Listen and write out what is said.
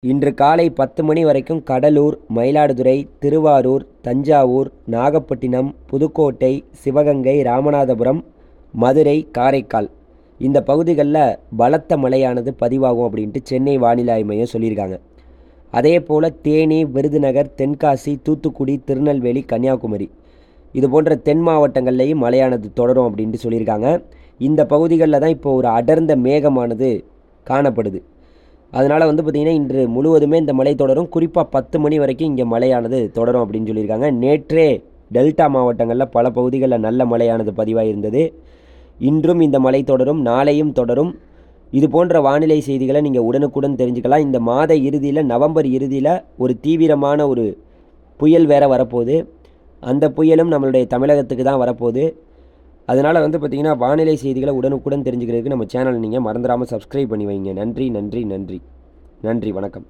இன்று காலை 10 மணி வரைக்கும் கடலூர், மயிலாடுதுறை, திருவாரூர், தஞ்சாவூர், நாகப்பட்டினம், புதுக்கோட்டை, சிவகங்கை, ராமநாதபுரம், மதுரை, காரைக்கால் இந்த பகுதிகளில் பலத்த மழையானது பதிவாகும் அப்படின்ட்டு சென்னை வானிலை ஆய்வு மையம் சொல்லியிருக்காங்க. அதே போல் தேனி, விருதுநகர், தென்காசி, தூத்துக்குடி, திருநெல்வேலி, கன்னியாகுமரி இது போன்ற தென் மாவட்டங்கள்லேயும் மழையானது தொடரும் அப்படின்ட்டு சொல்லியிருக்காங்க. இந்த பகுதிகளில் தான் இப்போ ஒரு அடர்ந்த மேகமானது காணப்படுது. அதனால் பார்த்திங்கன்னா இன்று முழுவதுமே இந்த மழை தொடரும். குறிப்பாக 10 மணி வரைக்கும் இங்கே மழையானது தொடரும் அப்படின்னு சொல்லியிருக்காங்க. நேற்றே டெல்டா மாவட்டங்களில் பல பகுதிகளில் நல்ல மழையானது பதிவாகியிருந்தது. இன்றும் இந்த மழை தொடரும், நாளையும் தொடரும். இது போன்ற வானிலை செய்திகளை நீங்கள் உடனுக்குடன் தெரிஞ்சுக்கலாம். இந்த மாத இறுதியில், நவம்பர் இறுதியில் ஒரு தீவிரமான ஒரு புயல் வேறு வரப்போகுது. அந்த புயலும் நம்மளுடைய தமிழகத்துக்கு தான் வரப்போகுது. அதனால் பார்த்திங்கன்னா வானிலை செய்திகளை உடனுக்குடன் தெரிஞ்சுக்கிறதுக்கு நம்ம சேனல் நீங்கள் மறந்துடாமல் சப்ஸ்கிரைப் பண்ணி வைங்க. நன்றி நன்றி நன்றி நன்றி. வணக்கம்.